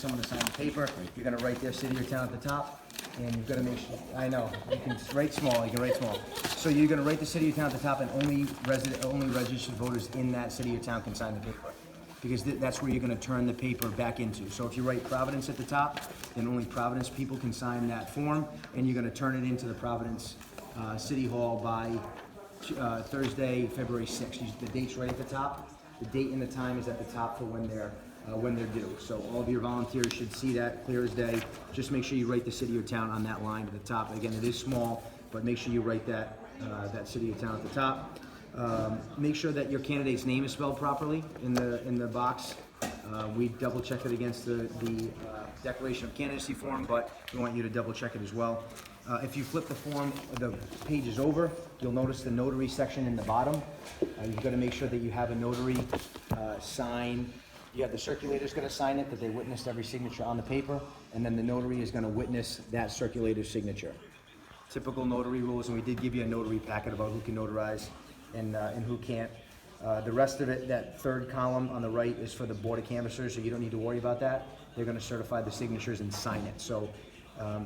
someone to sign the paper, you're gonna write their city or town at the top, and you've gotta make sure, I know, you can write small, you can write small. So you're gonna write the city or town at the top, and only registered voters in that city or town can sign the paper. Because that's where you're gonna turn the paper back into. So if you write Providence at the top, then only Providence people can sign that form, and you're gonna turn it into the Providence City Hall by Thursday, February 6th. The date's right at the top. The date and the time is at the top for when they're due. So all of your volunteers should see that clear as day. Just make sure you write the city or town on that line at the top. Again, it is small, but make sure you write that city or town at the top. Make sure that your candidate's name is spelled properly in the box. We double check it against the declaration of candidacy form, but we want you to double check it as well. If you flip the pages over, you'll notice the notary section in the bottom. You've got to make sure that you have a notary sign. You have the circulator's going to sign it, that they witnessed every signature on the paper, and then the notary is going to witness that circulator's signature. Typical notary rules, and we did give you a notary packet about who can notarize and who can't. The rest of it, that third column on the right, is for the Board of Canvassers, so you don't need to worry about that. They're going to certify the signatures and sign it. So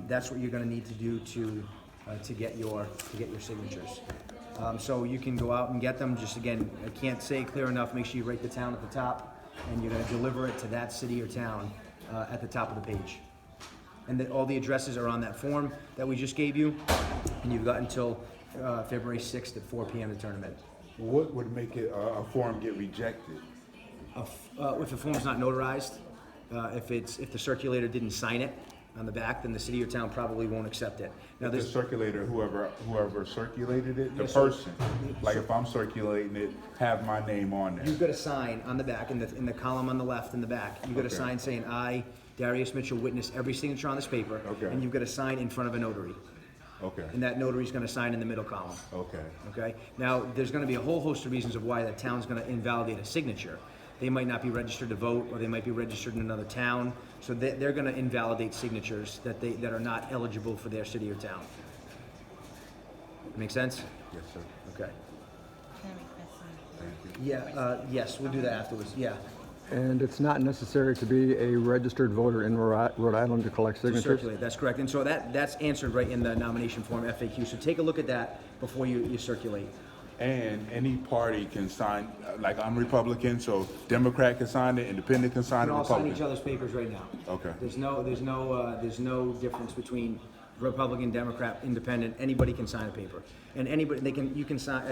that's what you're going to need to do to get your signatures. So you can go out and get them. Just again, I can't say it clear enough. Make sure you write the town at the top, and you're going to deliver it to that city or town at the top of the page. And all the addresses are on that form that we just gave you, and you've got until February 6th at 4 p.m. to turn them in. What would make it a form get rejected? If the form's not notarized, if the circulator didn't sign it on the back, then the city or town probably won't accept it. Now, The circulator, whoever circulated it, the Yeah, so- person. Like if I'm circulating it, have my name on there. You've got a sign on the back, in the column on the left in the back. You've got a Okay. sign saying, I, Darius Mitchell, witness every signature on this paper. Okay. And you've got a sign in front of a notary. Okay. And that notary's gonna sign in the middle column. Okay. Okay? Now, there's gonna be a whole host of reasons of why the town's gonna invalidate a signature. They might not be registered to vote, or they might be registered in another town. So they're gonna invalidate signatures that are not eligible for their city or town. Make sense? Yes, sir. Okay. Can I request some? Thank you. Yeah, yes, we'll do that afterwards, yeah. And it's not necessary to be a registered voter in Rhode Island to collect To signatures? circulate, that's correct. And so that's answered right in the nomination form FAQ. So take a look at that before you circulate. And any party can sign, like I'm Republican, so Democrat can sign it, Independent can sign it, We can all sign each Republican. other's papers right now. Okay. There's no difference between Republican, Democrat, Independent. Anybody can sign a paper, and you can sign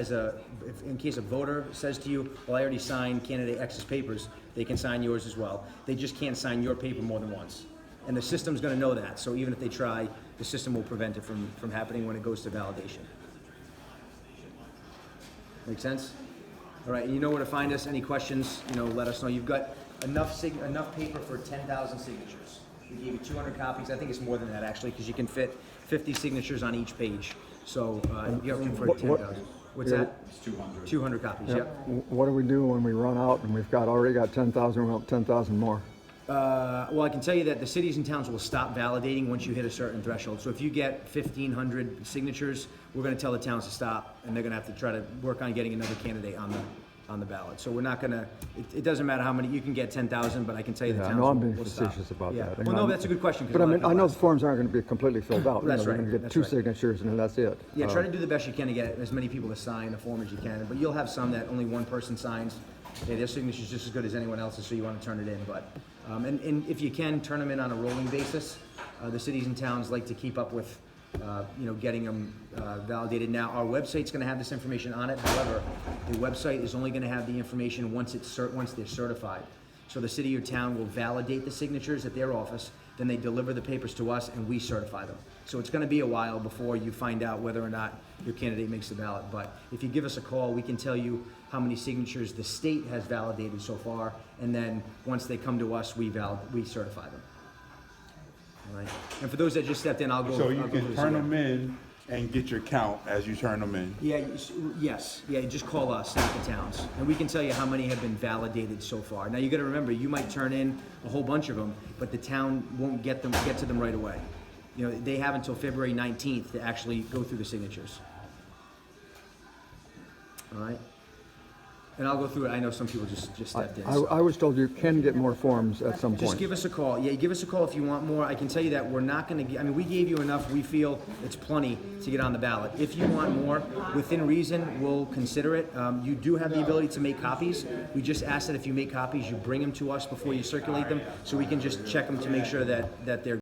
in case a voter says to you, "Well, I already signed candidate X's papers," they can sign yours as well. They just can't sign your paper more than once, and the system's going to know that. So even if they try, the system will prevent it from happening when it goes to validation. Make sense? All right, and you know where to find us. Any questions, let us know. You've got enough paper for 10,000 signatures. We gave you 200 copies. I think it's more than that, actually, because you can fit 50 signatures on each page. So you have room for 10,000. What's that? It's 200. 200 copies, Yeah. yep. What do we do when we run out and we've already got 10,000, we want 10,000 more? Well, I can tell you that the cities and towns will stop validating once you hit a certain threshold. So if you get 1,500 signatures, we're going to tell the towns to stop, and they're going to have to try to work on getting another candidate on the ballot. So we're not going to. It doesn't matter how many you can get 10,000, but I can tell you the Yeah, I towns know I'm being will stop. facetious about Yeah. that. Well, no, that's a good question. 'Cause But a I lot mean, of I know the people forms aren't going to be completely filled out. That's We're right, going to get that's 2 right. signatures and then that's it. Yeah, try to do the best you can to get as many people to sign the form as you can. But you'll have some that only one person signs. Yeah, their signature's just as good as anyone else's, so you want to turn it in. But and if you can, turn them in on a rolling basis. The cities and towns like to keep up with, getting them validated. Now, our website's going to have this information on it. However, the website is only going to have the information once they're certified. So the city or town will validate the signatures at their office, then they deliver the papers to us and we certify them. So it's going to be a while before you find out whether or not your candidate makes the ballot. But if you give us a call, we can tell you how many signatures the state has validated so far, and then once they come to us, we certify them. All right. And for those that just stepped in, I'll go. So you I'll go can through turn this them in and get your count as you turn them in. Yeah, yes, yeah, just call us, not the towns, and we can tell you how many have been validated so far. Now, you gotta remember, you might turn in a whole bunch of them, but the town won't get to them right away. They have until February 19th to actually go through the signatures. All right? And I'll go through it. I know some people just stepped in. I was told you can get more forms at some Just point. give us a call. Yeah, give us a call if you want more. I can tell you that we're not going to, I mean, we gave you enough. We feel it's plenty to get on the ballot. If you want more, within reason, we'll consider it. You do have the ability to make copies. We just ask that if you make copies, you bring them to us before you circulate them, so we can just check them to make sure that they're